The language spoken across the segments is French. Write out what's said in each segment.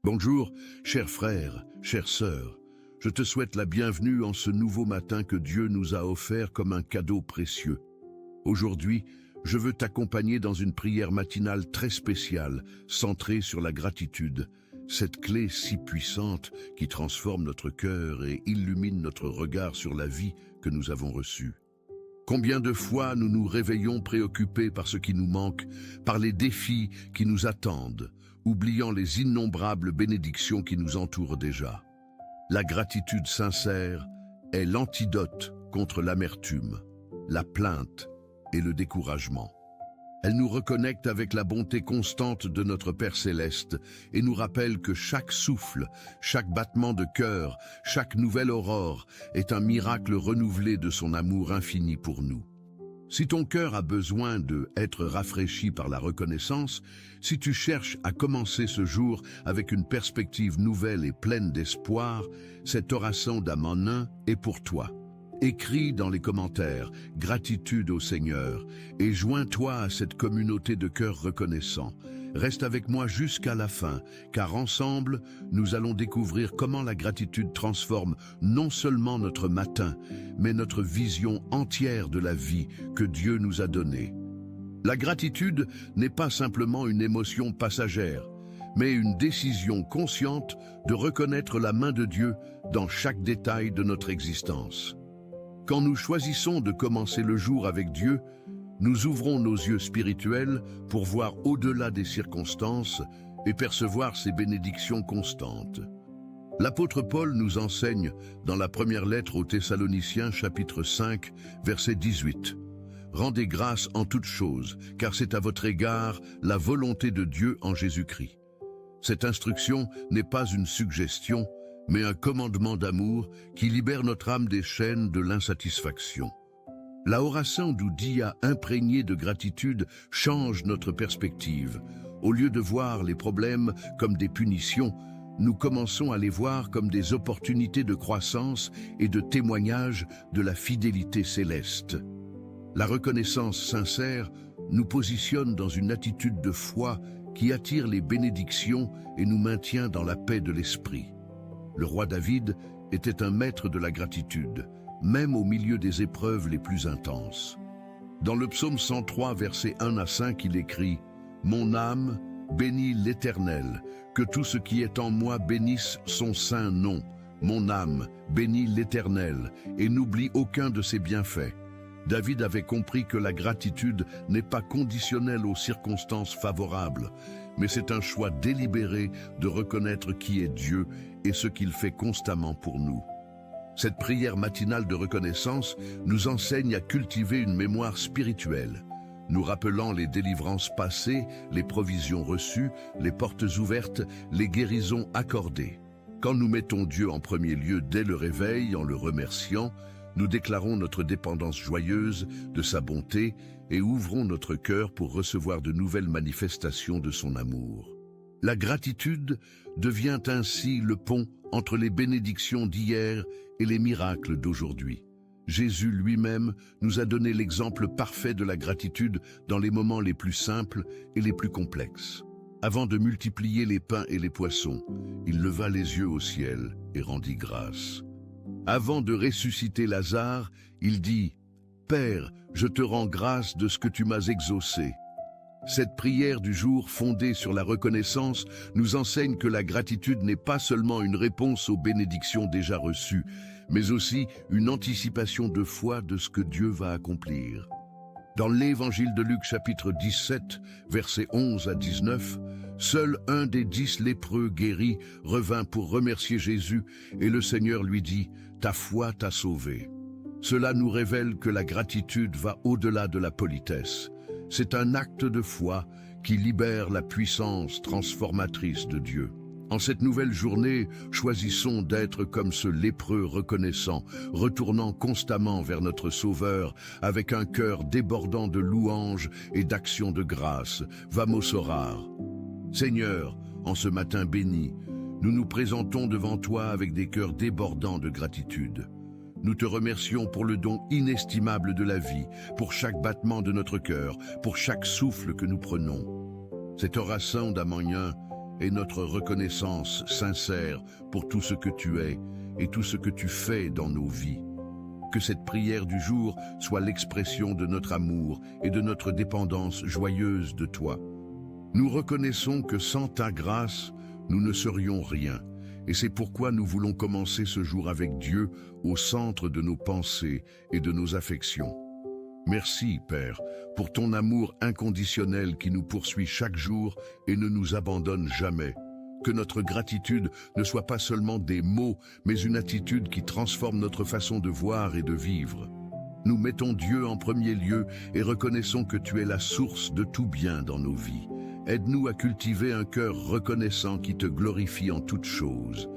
Bonjour, chers frères, chères sœurs. Je te souhaite la bienvenue en ce nouveau matin que Dieu nous a offert comme un cadeau précieux. Aujourd'hui, je veux t'accompagner dans une prière matinale très spéciale, centrée sur la gratitude, cette clé si puissante qui transforme notre cœur et illumine notre regard sur la vie que nous avons reçue. Combien de fois nous nous réveillons préoccupés par ce qui nous manque, par les défis qui nous attendent, oubliant les innombrables bénédictions qui nous entourent déjà. La gratitude sincère est l'antidote contre l'amertume, la plainte et le découragement. Elle nous reconnecte avec la bonté constante de notre Père Céleste et nous rappelle que chaque souffle, chaque battement de cœur, chaque nouvelle aurore est un miracle renouvelé de son amour infini pour nous. Si ton cœur a besoin d'être rafraîchi par la reconnaissance, si tu cherches à commencer ce jour avec une perspective nouvelle et pleine d'espoir, cette oraison d'Amonin est pour toi. Écris dans les commentaires « Gratitude au Seigneur » et joins-toi à cette communauté de cœurs reconnaissants. Reste avec moi jusqu'à la fin, car ensemble, nous allons découvrir comment la gratitude transforme non seulement notre matin, mais notre vision entière de la vie que Dieu nous a donnée. La gratitude n'est pas simplement une émotion passagère, mais une décision consciente de reconnaître la main de Dieu dans chaque détail de notre existence. Quand nous choisissons de commencer le jour avec Dieu, nous ouvrons nos yeux spirituels pour voir au-delà des circonstances et percevoir ses bénédictions constantes. L'apôtre Paul nous enseigne dans la première lettre aux Thessaloniciens chapitre 5, verset 18. « Rendez grâce en toutes choses, car c'est à votre égard la volonté de Dieu en Jésus-Christ. » Cette instruction n'est pas une suggestion, mais un commandement d'amour qui libère notre âme des chaînes de l'insatisfaction. La oraison d'Oudia imprégnée de gratitude change notre perspective. Au lieu de voir les problèmes comme des punitions, nous commençons à les voir comme des opportunités de croissance et de témoignage de la fidélité céleste. La reconnaissance sincère nous positionne dans une attitude de foi qui attire les bénédictions et nous maintient dans la paix de l'esprit. Le roi David était un maître de la gratitude, même au milieu des épreuves les plus intenses. Dans le psaume 103, versets 1 à 5, il écrit « Mon âme bénit l'Éternel, que tout ce qui est en moi bénisse son saint nom. Mon âme bénit l'Éternel, et n'oublie aucun de ses bienfaits. » David avait compris que la gratitude n'est pas conditionnelle aux circonstances favorables, mais c'est un choix délibéré de reconnaître qui est Dieu et ce qu'il fait constamment pour nous. Cette prière matinale de reconnaissance nous enseigne à cultiver une mémoire spirituelle, nous rappelant les délivrances passées, les provisions reçues, les portes ouvertes, les guérisons accordées. Quand nous mettons Dieu en premier lieu dès le réveil en le remerciant, nous déclarons notre dépendance joyeuse de sa bonté et ouvrons notre cœur pour recevoir de nouvelles manifestations de son amour. La gratitude devient ainsi le pont entre les bénédictions d'hier et les miracles d'aujourd'hui. Jésus lui-même nous a donné l'exemple parfait de la gratitude dans les moments les plus simples et les plus complexes. Avant de multiplier les pains et les poissons, il leva les yeux au ciel et rendit grâce. Avant de ressusciter Lazare, il dit « Père, je te rends grâce de ce que tu m'as exaucé. » Cette prière du jour fondée sur la reconnaissance nous enseigne que la gratitude n'est pas seulement une réponse aux bénédictions déjà reçues, mais aussi une anticipation de foi de ce que Dieu va accomplir. Dans l'évangile de Luc chapitre 17, versets 11 à 19, seul un des 10 lépreux guéris revint pour remercier Jésus et le Seigneur lui dit « Ta foi t'a sauvé ». Cela nous révèle que la gratitude va au-delà de la politesse. C'est un acte de foi qui libère la puissance transformatrice de Dieu. En cette nouvelle journée, choisissons d'être comme ce lépreux reconnaissant, retournant constamment vers notre Sauveur avec un cœur débordant de louanges et d'actions de grâce. Vamos orar. Seigneur, en ce matin béni, nous nous présentons devant toi avec des cœurs débordants de gratitude. Nous te remercions pour le don inestimable de la vie, pour chaque battement de notre cœur, pour chaque souffle que nous prenons. Cette oraison d'Amonin et notre reconnaissance sincère pour tout ce que tu es et tout ce que tu fais dans nos vies. Que cette prière du jour soit l'expression de notre amour et de notre dépendance joyeuse de toi. Nous reconnaissons que sans ta grâce, nous ne serions rien. Et c'est pourquoi nous voulons commencer ce jour avec Dieu au centre de nos pensées et de nos affections. Merci, Père, pour ton amour inconditionnel qui nous poursuit chaque jour et ne nous abandonne jamais. Que notre gratitude ne soit pas seulement des mots, mais une attitude qui transforme notre façon de voir et de vivre. Nous mettons Dieu en premier lieu et reconnaissons que tu es la source de tout bien dans nos vies. Aide-nous à cultiver un cœur reconnaissant qui te glorifie en toutes choses.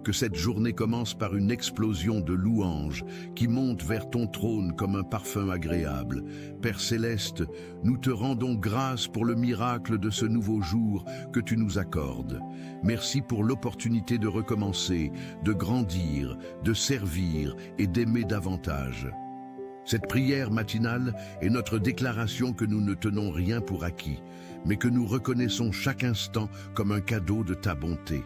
Que cette journée commence par une explosion de louanges qui monte vers ton trône comme un parfum agréable. Père céleste, nous te rendons grâce pour le miracle de ce nouveau jour que tu nous accordes. Merci pour l'opportunité de recommencer, de grandir, de servir et d'aimer davantage. Cette prière matinale est notre déclaration que nous ne tenons rien pour acquis, mais que nous reconnaissons chaque instant comme un cadeau de ta bonté.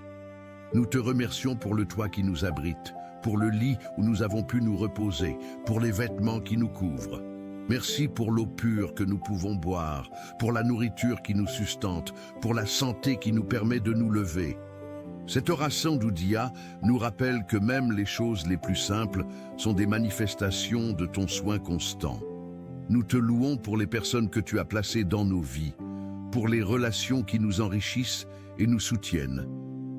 Nous te remercions pour le toit qui nous abrite, pour le lit où nous avons pu nous reposer, pour les vêtements qui nous couvrent. Merci pour l'eau pure que nous pouvons boire, pour la nourriture qui nous sustente, pour la santé qui nous permet de nous lever. Cette oraison d'Oudia nous rappelle que même les choses les plus simples sont des manifestations de ton soin constant. Nous te louons pour les personnes que tu as placées dans nos vies, pour les relations qui nous enrichissent et nous soutiennent.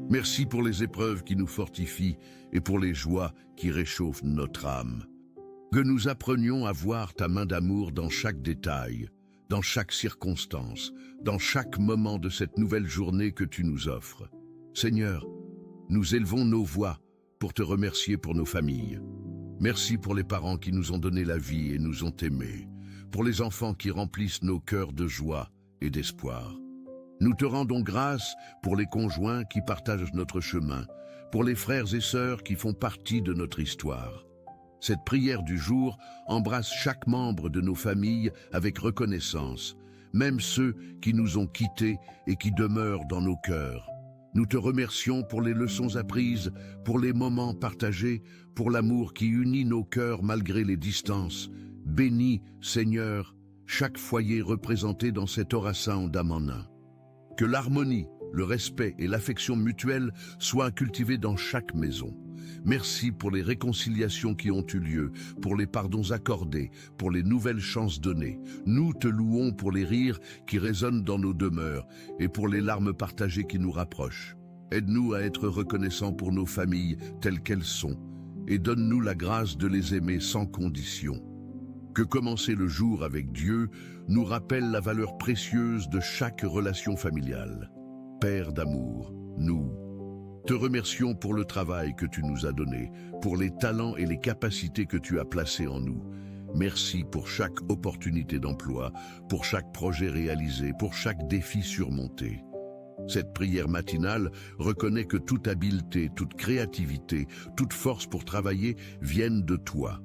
Merci pour les épreuves qui nous fortifient et pour les joies qui réchauffent notre âme. Que nous apprenions à voir ta main d'amour dans chaque détail, dans chaque circonstance, dans chaque moment de cette nouvelle journée que tu nous offres. Seigneur, nous élevons nos voix pour te remercier pour nos familles. Merci pour les parents qui nous ont donné la vie et nous ont aimés, pour les enfants qui remplissent nos cœurs de joie et d'espoir. Nous te rendons grâce pour les conjoints qui partagent notre chemin, pour les frères et sœurs qui font partie de notre histoire. Cette prière du jour embrasse chaque membre de nos familles avec reconnaissance, même ceux qui nous ont quittés et qui demeurent dans nos cœurs. Nous te remercions pour les leçons apprises, pour les moments partagés, pour l'amour qui unit nos cœurs malgré les distances. Bénis, Seigneur, chaque foyer représenté dans cette oraison d'Amana. Que l'harmonie, le respect et l'affection mutuelle soient cultivés dans chaque maison. Merci pour les réconciliations qui ont eu lieu, pour les pardons accordés, pour les nouvelles chances données. Nous te louons pour les rires qui résonnent dans nos demeures et pour les larmes partagées qui nous rapprochent. Aide-nous à être reconnaissants pour nos familles telles qu'elles sont et donne-nous la grâce de les aimer sans condition. Que commencer le jour avec Dieu nous rappelle la valeur précieuse de chaque relation familiale. Père d'amour, nous te remercions pour le travail que tu nous as donné, pour les talents et les capacités que tu as placés en nous. Merci pour chaque opportunité d'emploi, pour chaque projet réalisé, pour chaque défi surmonté. Cette prière matinale reconnaît que toute habileté, toute créativité, toute force pour travailler viennent de toi.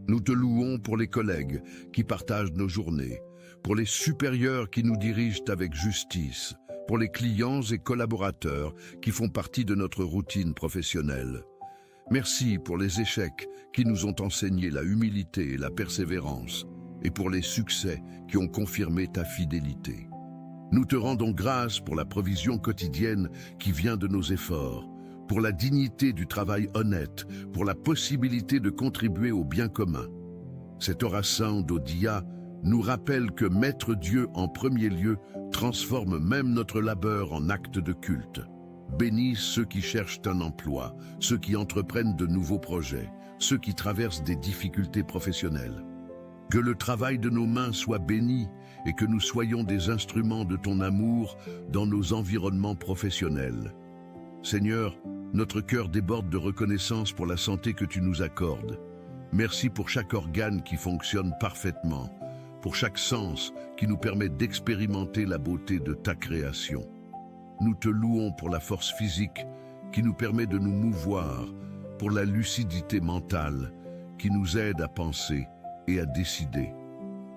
Nous te louons pour les collègues qui partagent nos journées, pour les supérieurs qui nous dirigent avec justice, pour les clients et collaborateurs qui font partie de notre routine professionnelle. Merci pour les échecs qui nous ont enseigné la humilité et la persévérance, et pour les succès qui ont confirmé ta fidélité. Nous te rendons grâce pour la provision quotidienne qui vient de nos efforts, pour la dignité du travail honnête, pour la possibilité de contribuer au bien commun. Cette oraison d'Oudia nous rappelle que mettre Dieu en premier lieu transforme même notre labeur en acte de culte. Bénis ceux qui cherchent un emploi, ceux qui entreprennent de nouveaux projets, ceux qui traversent des difficultés professionnelles. Que le travail de nos mains soit béni et que nous soyons des instruments de ton amour dans nos environnements professionnels. Seigneur, notre cœur déborde de reconnaissance pour la santé que tu nous accordes. Merci pour chaque organe qui fonctionne parfaitement, pour chaque sens qui nous permet d'expérimenter la beauté de ta création. Nous te louons pour la force physique qui nous permet de nous mouvoir, pour la lucidité mentale qui nous aide à penser et à décider.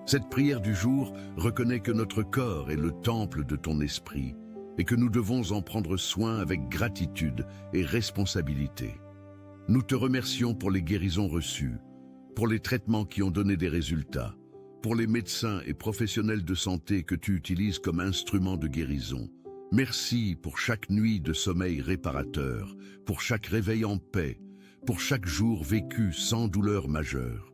Cette prière du jour reconnaît que notre corps est le temple de ton esprit et que nous devons en prendre soin avec gratitude et responsabilité. Nous te remercions pour les guérisons reçues, pour les traitements qui ont donné des résultats, pour les médecins et professionnels de santé que tu utilises comme instruments de guérison. Merci pour chaque nuit de sommeil réparateur, pour chaque réveil en paix, pour chaque jour vécu sans douleur majeure.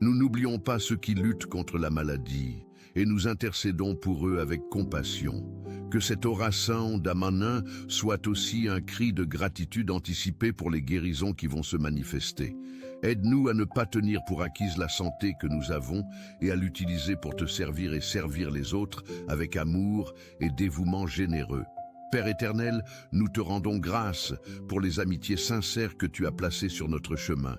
Nous n'oublions pas ceux qui luttent contre la maladie et nous intercédons pour eux avec compassion. Que cette oraison d'Amanin soit aussi un cri de gratitude anticipé pour les guérisons qui vont se manifester. Aide-nous à ne pas tenir pour acquise la santé que nous avons et à l'utiliser pour te servir et servir les autres avec amour et dévouement généreux. Père éternel, nous te rendons grâce pour les amitiés sincères que tu as placées sur notre chemin.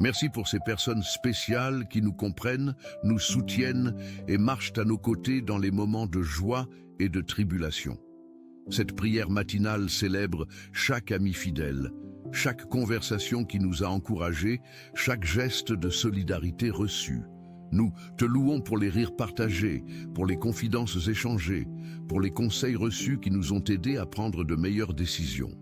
Merci pour ces personnes spéciales qui nous comprennent, nous soutiennent et marchent à nos côtés dans les moments de joie et de tribulation. Cette prière matinale célèbre chaque ami fidèle, chaque conversation qui nous a encouragés, chaque geste de solidarité reçu. Nous te louons pour les rires partagés, pour les confidences échangées, pour les conseils reçus qui nous ont aidés à prendre de meilleures décisions.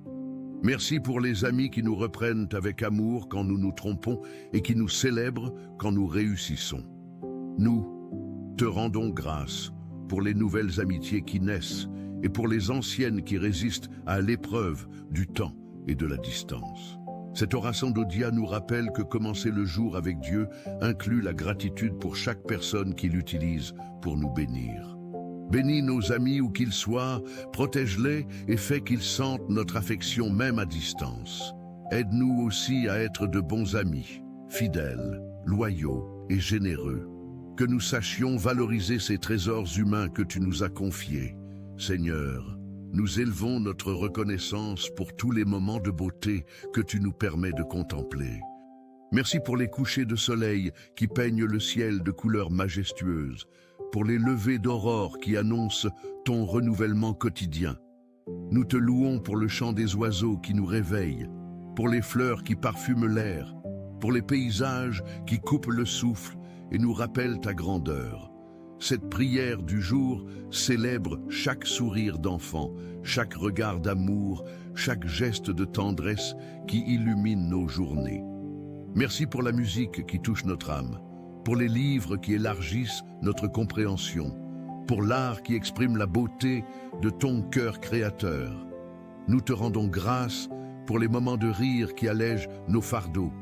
Merci pour les amis qui nous reprennent avec amour quand nous nous trompons et qui nous célèbrent quand nous réussissons. Nous te rendons grâce pour les nouvelles amitiés qui naissent et pour les anciennes qui résistent à l'épreuve du temps et de la distance. Cette oraison d'Odia nous rappelle que commencer le jour avec Dieu inclut la gratitude pour chaque personne qui l'utilise pour nous bénir. Bénis nos amis où qu'ils soient, protège-les et fais qu'ils sentent notre affection même à distance. Aide-nous aussi à être de bons amis, fidèles, loyaux et généreux. Que nous sachions valoriser ces trésors humains que tu nous as confiés. Seigneur, nous élevons notre reconnaissance pour tous les moments de beauté que tu nous permets de contempler. Merci pour les couchers de soleil qui peignent le ciel de couleurs majestueuses, pour les levées d'aurore qui annoncent ton renouvellement quotidien. Nous te louons pour le chant des oiseaux qui nous réveillent, pour les fleurs qui parfument l'air, pour les paysages qui coupent le souffle et nous rappellent ta grandeur. Cette prière du jour célèbre chaque sourire d'enfant, chaque regard d'amour, chaque geste de tendresse qui illumine nos journées. Merci pour la musique qui touche notre âme, pour les livres qui élargissent notre compréhension, pour l'art qui exprime la beauté de ton cœur créateur. Nous te rendons grâce pour les moments de rire qui allègent nos fardeaux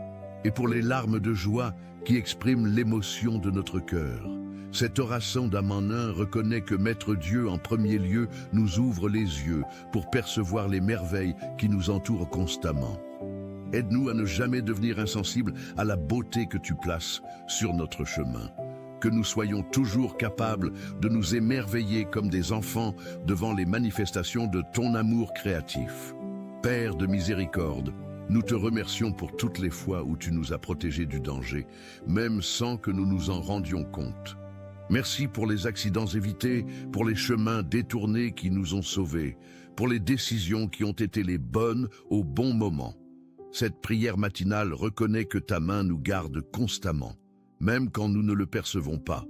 et pour les larmes de joie qui expriment l'émotion de notre cœur. Cette oraison d'Amanin reconnaît que Maître Dieu en premier lieu nous ouvre les yeux pour percevoir les merveilles qui nous entourent constamment. Aide-nous à ne jamais devenir insensibles à la beauté que tu places sur notre chemin. Que nous soyons toujours capables de nous émerveiller comme des enfants devant les manifestations de ton amour créatif. Père de miséricorde, nous te remercions pour toutes les fois où tu nous as protégés du danger, même sans que nous nous en rendions compte. Merci pour les accidents évités, pour les chemins détournés qui nous ont sauvés, pour les décisions qui ont été les bonnes au bon moment. Cette prière matinale reconnaît que ta main nous garde constamment, même quand nous ne le percevons pas.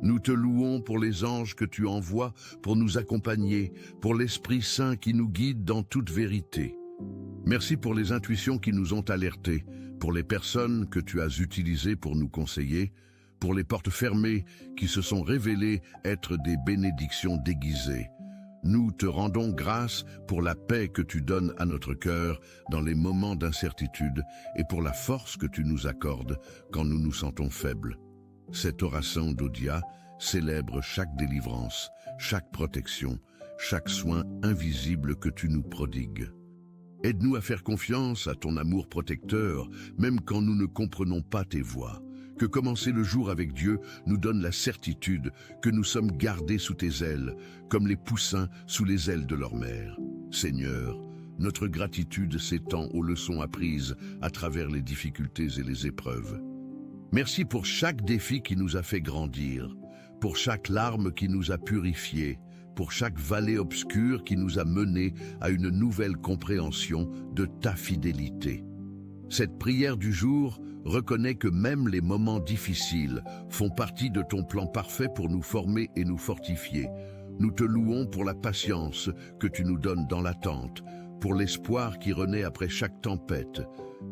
Nous te louons pour les anges que tu envoies pour nous accompagner, pour l'Esprit Saint qui nous guide dans toute vérité. Merci pour les intuitions qui nous ont alertés, pour les personnes que tu as utilisées pour nous conseiller, pour les portes fermées qui se sont révélées être des bénédictions déguisées. Nous te rendons grâce pour la paix que tu donnes à notre cœur dans les moments d'incertitude et pour la force que tu nous accordes quand nous nous sentons faibles. Cette oraison d'Odia célèbre chaque délivrance, chaque protection, chaque soin invisible que tu nous prodigues. Aide-nous à faire confiance à ton amour protecteur, même quand nous ne comprenons pas tes voies. Que commencer le jour avec Dieu nous donne la certitude que nous sommes gardés sous tes ailes, comme les poussins sous les ailes de leur mère. Seigneur, notre gratitude s'étend aux leçons apprises à travers les difficultés et les épreuves. Merci pour chaque défi qui nous a fait grandir, pour chaque larme qui nous a purifiés, pour chaque vallée obscure qui nous a menés à une nouvelle compréhension de ta fidélité. Cette prière du jour reconnaît que même les moments difficiles font partie de ton plan parfait pour nous former et nous fortifier. Nous te louons pour la patience que tu nous donnes dans l'attente, pour l'espoir qui renaît après chaque tempête,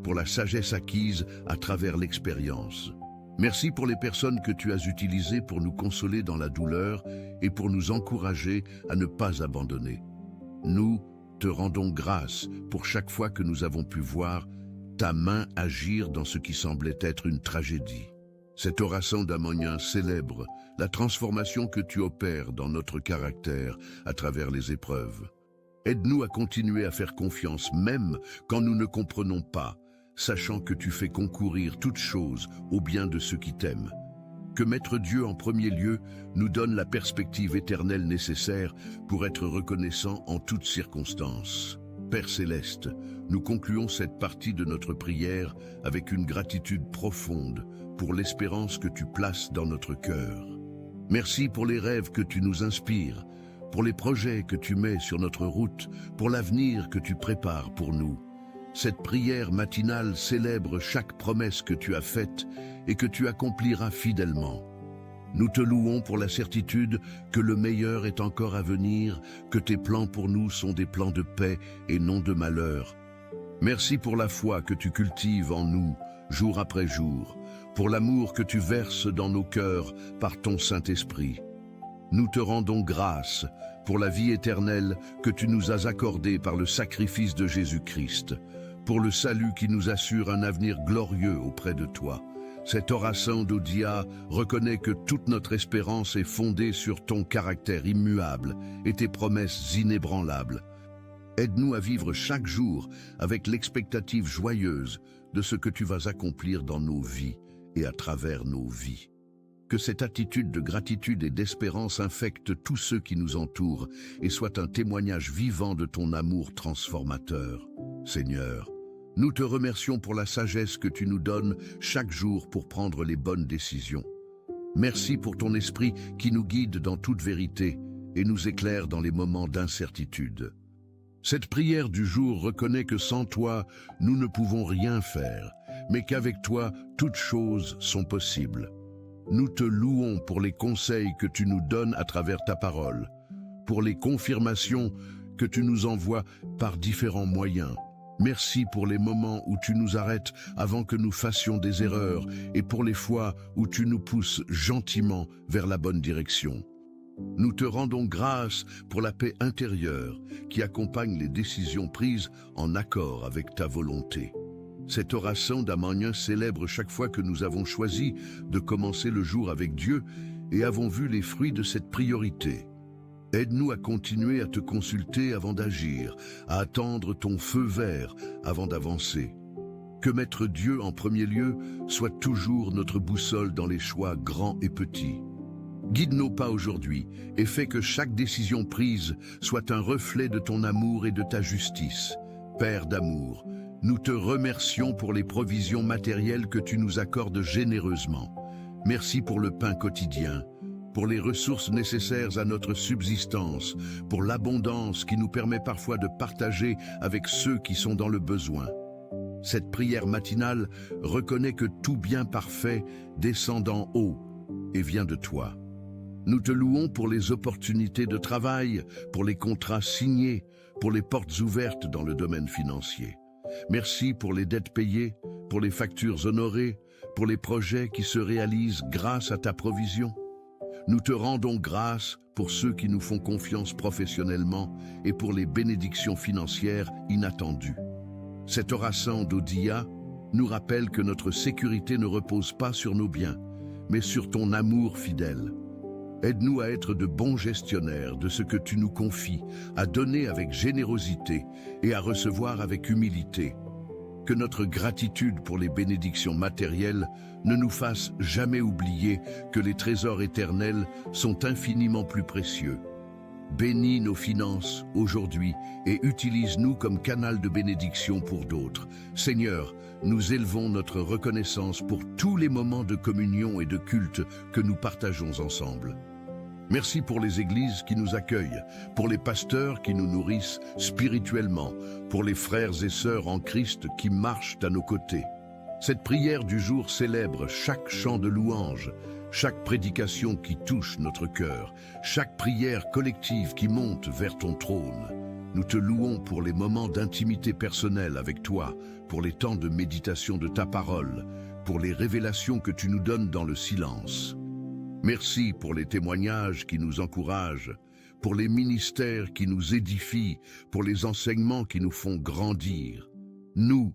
pour la sagesse acquise à travers l'expérience. Merci pour les personnes que tu as utilisées pour nous consoler dans la douleur et pour nous encourager à ne pas abandonner. Nous te rendons grâce pour chaque fois que nous avons pu voir ta main agir dans ce qui semblait être une tragédie. Cet oracent d'Ammonien célèbre la transformation que tu opères dans notre caractère à travers les épreuves. Aide-nous à continuer à faire confiance même quand nous ne comprenons pas, sachant que tu fais concourir toutes choses au bien de ceux qui t'aiment. Que mettre Dieu en premier lieu nous donne la perspective éternelle nécessaire pour être reconnaissant en toutes circonstances. Père Céleste, nous concluons cette partie de notre prière avec une gratitude profonde pour l'espérance que tu places dans notre cœur. Merci pour les rêves que tu nous inspires, pour les projets que tu mets sur notre route, pour l'avenir que tu prépares pour nous. Cette prière matinale célèbre chaque promesse que tu as faite et que tu accompliras fidèlement. Nous te louons pour la certitude que le meilleur est encore à venir, que tes plans pour nous sont des plans de paix et non de malheur. Merci pour la foi que tu cultives en nous, jour après jour, pour l'amour que tu verses dans nos cœurs par ton Saint-Esprit. Nous te rendons grâce pour la vie éternelle que tu nous as accordée par le sacrifice de Jésus-Christ, pour le salut qui nous assure un avenir glorieux auprès de toi. Cet oracent d'Odia reconnaît que toute notre espérance est fondée sur ton caractère immuable et tes promesses inébranlables. Aide-nous à vivre chaque jour avec l'expectative joyeuse de ce que tu vas accomplir dans nos vies et à travers nos vies. Que cette attitude de gratitude et d'espérance infecte tous ceux qui nous entourent et soit un témoignage vivant de ton amour transformateur. Seigneur, nous te remercions pour la sagesse que tu nous donnes chaque jour pour prendre les bonnes décisions. Merci pour ton esprit qui nous guide dans toute vérité et nous éclaire dans les moments d'incertitude. Cette prière du jour reconnaît que sans toi, nous ne pouvons rien faire, mais qu'avec toi, toutes choses sont possibles. Nous te louons pour les conseils que tu nous donnes à travers ta parole, pour les confirmations que tu nous envoies par différents moyens. Merci pour les moments où tu nous arrêtes avant que nous fassions des erreurs et pour les fois où tu nous pousses gentiment vers la bonne direction. Nous te rendons grâce pour la paix intérieure qui accompagne les décisions prises en accord avec ta volonté. Cet oracent d'Ammonien célèbre chaque fois que nous avons choisi de commencer le jour avec Dieu et avons vu les fruits de cette priorité. Aide-nous à continuer à te consulter avant d'agir, à attendre ton feu vert avant d'avancer. Que mettre Dieu en premier lieu soit toujours notre boussole dans les choix grands et petits. Guide nos pas aujourd'hui et fais que chaque décision prise soit un reflet de ton amour et de ta justice. Père d'amour, nous te remercions pour les provisions matérielles que tu nous accordes généreusement. Merci pour le pain quotidien, pour les ressources nécessaires à notre subsistance, pour l'abondance qui nous permet parfois de partager avec ceux qui sont dans le besoin. Cette prière matinale reconnaît que tout bien parfait descend d'en haut et vient de toi. Nous te louons pour les opportunités de travail, pour les contrats signés, pour les portes ouvertes dans le domaine financier. Merci pour les dettes payées, pour les factures honorées, pour les projets qui se réalisent grâce à ta provision. Nous te rendons grâce pour ceux qui nous font confiance professionnellement et pour les bénédictions financières inattendues. Cet oracent d'Odia nous rappelle que notre sécurité ne repose pas sur nos biens, mais sur ton amour fidèle. Aide-nous à être de bons gestionnaires de ce que tu nous confies, à donner avec générosité et à recevoir avec humilité. Que notre gratitude pour les bénédictions matérielles ne nous fasse jamais oublier que les trésors éternels sont infiniment plus précieux. Bénis nos finances aujourd'hui et utilise-nous comme canal de bénédiction pour d'autres. Seigneur, nous élevons notre reconnaissance pour tous les moments de communion et de culte que nous partageons ensemble. Merci pour les églises qui nous accueillent, pour les pasteurs qui nous nourrissent spirituellement, pour les frères et sœurs en Christ qui marchent à nos côtés. Cette prière du jour célèbre chaque chant de louange, chaque prédication qui touche notre cœur, chaque prière collective qui monte vers ton trône. Nous te louons pour les moments d'intimité personnelle avec toi, pour les temps de méditation de ta parole, pour les révélations que tu nous donnes dans le silence. Merci pour les témoignages qui nous encouragent, pour les ministères qui nous édifient, pour les enseignements qui nous font grandir. Nous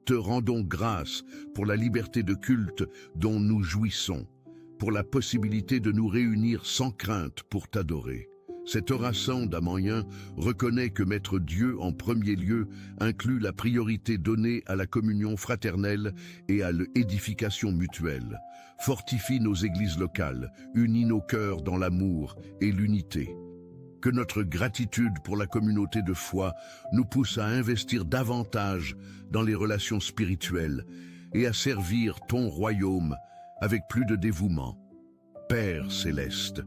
te rendons grâce pour la liberté de culte dont nous jouissons, pour la possibilité de nous réunir sans crainte pour t'adorer. Cet oracent d'Amanien reconnaît que mettre Dieu en premier lieu inclut la priorité donnée à la communion fraternelle et à l'édification mutuelle. Fortifie nos églises locales, unit nos cœurs dans l'amour et l'unité. Que notre gratitude pour la communauté de foi nous pousse à investir davantage dans les relations spirituelles et à servir ton royaume avec plus de dévouement. Père céleste,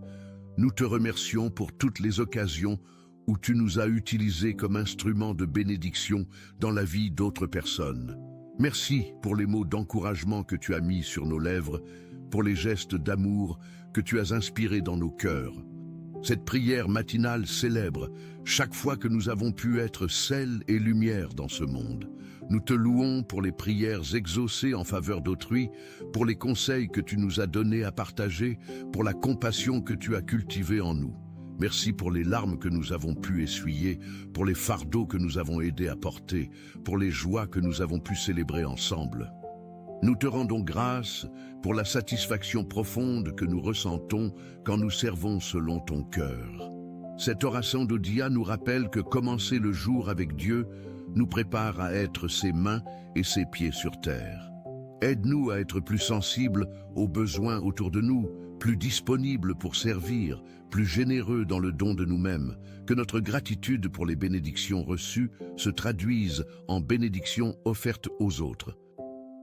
nous te remercions pour toutes les occasions où tu nous as utilisés comme instruments de bénédiction dans la vie d'autres personnes. Merci pour les mots d'encouragement que tu as mis sur nos lèvres, pour les gestes d'amour que tu as inspirés dans nos cœurs. Cette prière matinale célèbre chaque fois que nous avons pu être sel et lumière dans ce monde. Nous te louons pour les prières exaucées en faveur d'autrui, pour les conseils que tu nous as donnés à partager, pour la compassion que tu as cultivée en nous. Merci pour les larmes que nous avons pu essuyer, pour les fardeaux que nous avons aidé à porter, pour les joies que nous avons pu célébrer ensemble. Nous te rendons grâce pour la satisfaction profonde que nous ressentons quand nous servons selon ton cœur. Cet oracent d'Odia nous rappelle que commencer le jour avec Dieu nous prépare à être ses mains et ses pieds sur terre. Aide-nous à être plus sensibles aux besoins autour de nous, plus disponibles pour servir, plus généreux dans le don de nous-mêmes, que notre gratitude pour les bénédictions reçues se traduise en bénédictions offertes aux autres.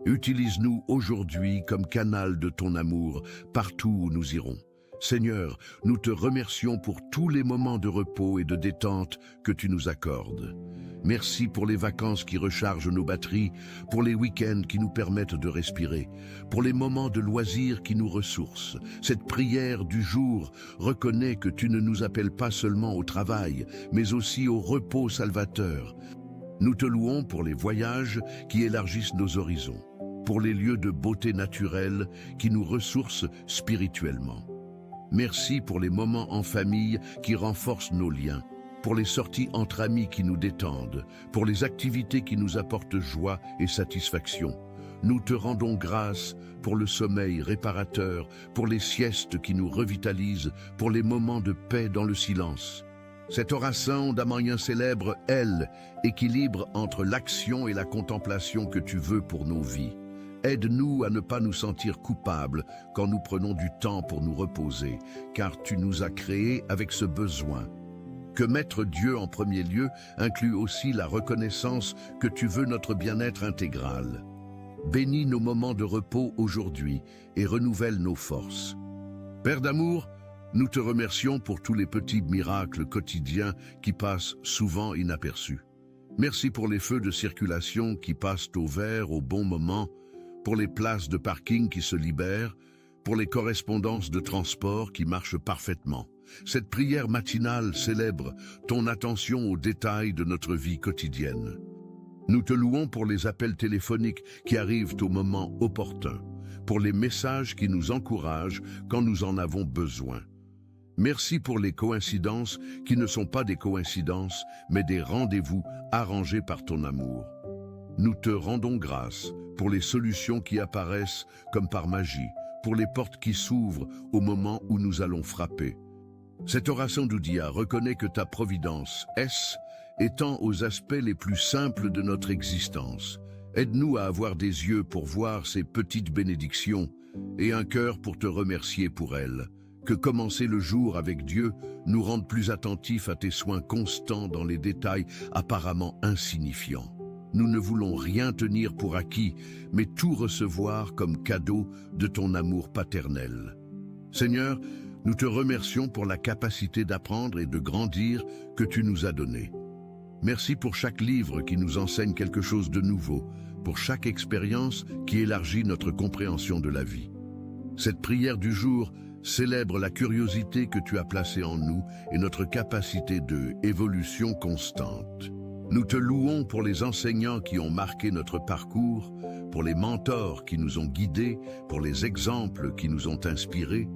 Utilise-nous aujourd'hui comme canal de ton amour partout où nous irons. Seigneur, nous te remercions pour tous les moments de repos et de détente que tu nous accordes. Merci pour les vacances qui rechargent nos batteries, pour les week-ends qui nous permettent de respirer, pour les moments de loisirs qui nous ressourcent. Cette prière du jour reconnaît que tu ne nous appelles pas seulement au travail, mais aussi au repos salvateur. Nous te louons pour les voyages qui élargissent nos horizons, pour les lieux de beauté naturelle qui nous ressourcent spirituellement. Merci pour les moments en famille qui renforcent nos liens, pour les sorties entre amis qui nous détendent, pour les activités qui nous apportent joie et satisfaction. Nous te rendons grâce pour le sommeil réparateur, pour les siestes qui nous revitalisent, pour les moments de paix dans le silence. Cet oracent d'Amanien célèbre, elle, équilibre entre l'action et la contemplation que tu veux pour nos vies. Aide-nous à ne pas nous sentir coupables quand nous prenons du temps pour nous reposer, car tu nous as créés avec ce besoin. Que mettre Dieu en premier lieu inclut aussi la reconnaissance que tu veux notre bien-être intégral. Bénis nos moments de repos aujourd'hui et renouvelle nos forces. Père d'amour, nous te remercions pour tous les petits miracles quotidiens qui passent souvent inaperçus. Merci pour les feux de circulation qui passent au vert au bon moment, pour les places de parking qui se libèrent, pour les correspondances de transport qui marchent parfaitement. Cette prière matinale célèbre ton attention aux détails de notre vie quotidienne. Nous te louons pour les appels téléphoniques qui arrivent au moment opportun, pour les messages qui nous encouragent quand nous en avons besoin. Merci pour les coïncidences qui ne sont pas des coïncidences, mais des rendez-vous arrangés par ton amour. Nous te rendons grâce pour les solutions qui apparaissent comme par magie, pour les portes qui s'ouvrent au moment où nous allons frapper. Cet oracent d'Odia reconnaît que ta providence étend aux aspects les plus simples de notre existence. Aide-nous à avoir des yeux pour voir ces petites bénédictions et un cœur pour te remercier pour elles. Que commencer le jour avec Dieu nous rende plus attentifs à tes soins constants dans les détails apparemment insignifiants. Nous ne voulons rien tenir pour acquis, mais tout recevoir comme cadeau de ton amour paternel. Seigneur, nous te remercions pour la capacité d'apprendre et de grandir que tu nous as donnée. Merci pour chaque livre qui nous enseigne quelque chose de nouveau, pour chaque expérience qui élargit notre compréhension de la vie. Cette prière du jour célèbre la curiosité que tu as placée en nous et notre capacité de évolution constante. Nous te louons pour les enseignants qui ont marqué notre parcours, pour les mentors qui nous ont guidés, pour les exemples qui nous ont inspirés.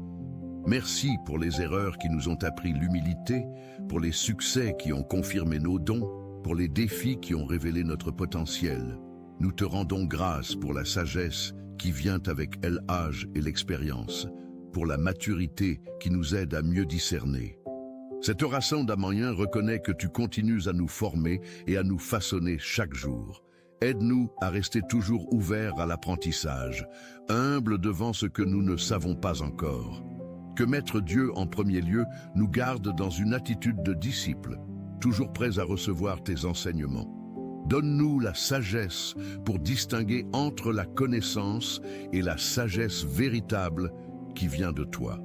Merci pour les erreurs qui nous ont appris l'humilité, pour les succès qui ont confirmé nos dons, pour les défis qui ont révélé notre potentiel. Nous te rendons grâce pour la sagesse qui vient avec l'âge et l'expérience, pour la maturité qui nous aide à mieux discerner. Cette oraison d'Amoyen reconnaît que tu continues à nous former et à nous façonner chaque jour. Aide-nous à rester toujours ouverts à l'apprentissage, humbles devant ce que nous ne savons pas encore. Que mettre Dieu en premier lieu nous garde dans une attitude de disciple, toujours prêts à recevoir tes enseignements. Donne-nous la sagesse pour distinguer entre la connaissance et la sagesse véritable qui vient de toi.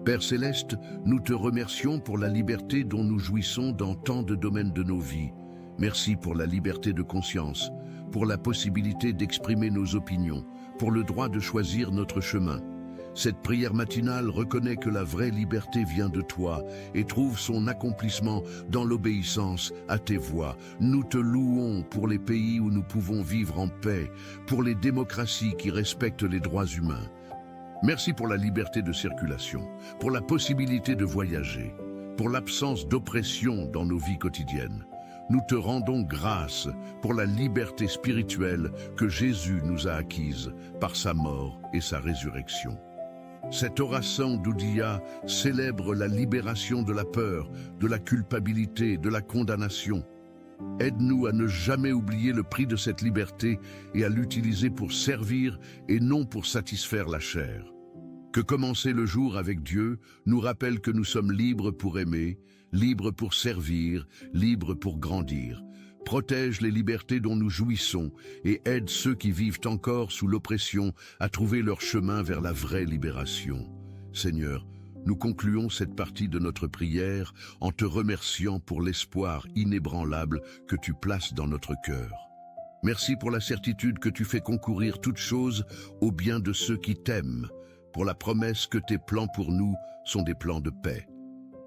Père Céleste, nous te remercions pour la liberté dont nous jouissons dans tant de domaines de nos vies. Merci pour la liberté de conscience, pour la possibilité d'exprimer nos opinions, pour le droit de choisir notre chemin. Cette prière matinale reconnaît que la vraie liberté vient de toi et trouve son accomplissement dans l'obéissance à tes voies. Nous te louons pour les pays où nous pouvons vivre en paix, pour les démocraties qui respectent les droits humains. Merci pour la liberté de circulation, pour la possibilité de voyager, pour l'absence d'oppression dans nos vies quotidiennes. Nous te rendons grâce pour la liberté spirituelle que Jésus nous a acquise par sa mort et sa résurrection. Cette oraison d'Oudia célèbre la libération de la peur, de la culpabilité, de la condamnation. Aide-nous à ne jamais oublier le prix de cette liberté et à l'utiliser pour servir et non pour satisfaire la chair. Que commencer le jour avec Dieu nous rappelle que nous sommes libres pour aimer, libres pour servir, libres pour grandir. Protège les libertés dont nous jouissons et aide ceux qui vivent encore sous l'oppression à trouver leur chemin vers la vraie libération. Seigneur, nous concluons cette partie de notre prière en te remerciant pour l'espoir inébranlable que tu places dans notre cœur. Merci pour la certitude que tu fais concourir toutes choses au bien de ceux qui t'aiment, pour la promesse que tes plans pour nous sont des plans de paix.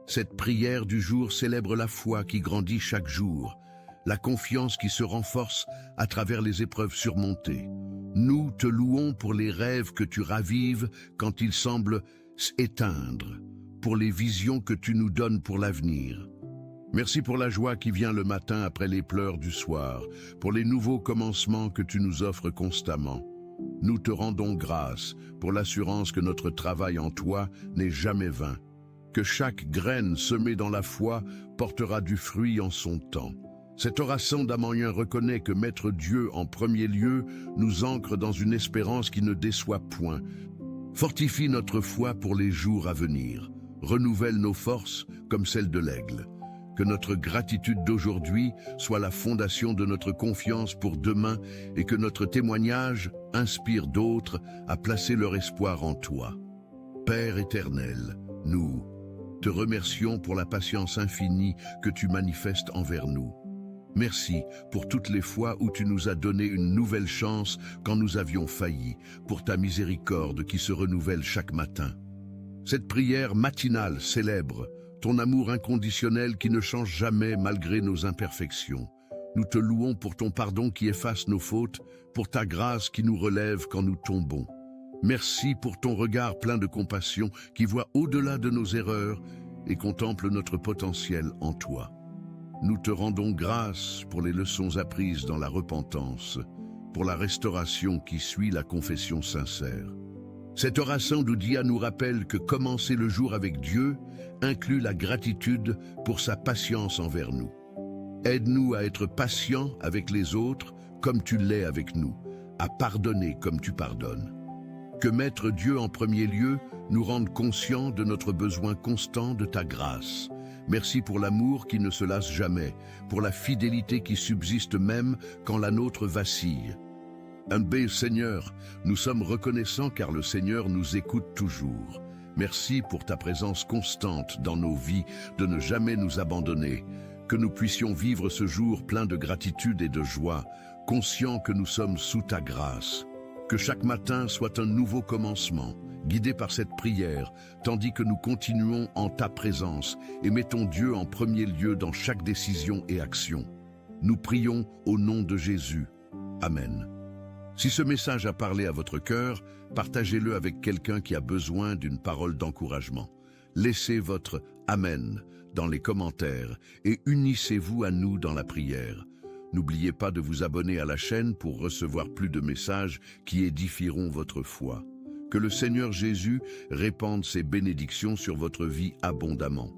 Cette prière du jour célèbre la foi qui grandit chaque jour, la confiance qui se renforce à travers les épreuves surmontées. Nous te louons pour les rêves que tu ravives quand ils semblent s'éteindre, pour les visions que tu nous donnes pour l'avenir. Merci pour la joie qui vient le matin après les pleurs du soir, pour les nouveaux commencements que tu nous offres constamment. Nous te rendons grâce pour l'assurance que notre travail en toi n'est jamais vain, que chaque graine semée dans la foi portera du fruit en son temps. Cette oraison d'Amoyen reconnaît que mettre Dieu en premier lieu nous ancre dans une espérance qui ne déçoit point. Fortifie notre foi pour les jours à venir. Renouvelle nos forces comme celles de l'aigle. Que notre gratitude d'aujourd'hui soit la fondation de notre confiance pour demain et que notre témoignage inspire d'autres à placer leur espoir en toi. Père éternel, nous te remercions pour la patience infinie que tu manifestes envers nous. Merci pour toutes les fois où tu nous as donné une nouvelle chance quand nous avions failli, pour ta miséricorde qui se renouvelle chaque matin. Cette prière matinale célèbre ton amour inconditionnel qui ne change jamais malgré nos imperfections. Nous te louons pour ton pardon qui efface nos fautes, pour ta grâce qui nous relève quand nous tombons. Merci pour ton regard plein de compassion qui voit au-delà de nos erreurs et contemple notre potentiel en toi. Nous te rendons grâce pour les leçons apprises dans la repentance, pour la restauration qui suit la confession sincère. Cette oraison d'Oudia nous rappelle que commencer le jour avec Dieu inclut la gratitude pour sa patience envers nous. Aide-nous à être patients avec les autres comme tu l'es avec nous, à pardonner comme tu pardonnes. Que mettre Dieu en premier lieu nous rende conscients de notre besoin constant de ta grâce. Merci pour l'amour qui ne se lasse jamais, pour la fidélité qui subsiste même quand la nôtre vacille. Humble Seigneur, nous sommes reconnaissants car le Seigneur nous écoute toujours. Merci pour ta présence constante dans nos vies, de ne jamais nous abandonner. que nous puissions vivre ce jour plein de gratitude et de joie, conscients que nous sommes sous ta grâce. Que chaque matin soit un nouveau commencement, guidé par cette prière, tandis que nous continuons en ta présence et mettons Dieu en premier lieu dans chaque décision et action. Nous prions au nom de Jésus. Amen. Si ce message a parlé à votre cœur, partagez-le avec quelqu'un qui a besoin d'une parole d'encouragement. Laissez votre « Amen » dans les commentaires et unissez-vous à nous dans la prière. N'oubliez pas de vous abonner à la chaîne pour recevoir plus de messages qui édifieront votre foi. Que le Seigneur Jésus répande ses bénédictions sur votre vie abondamment.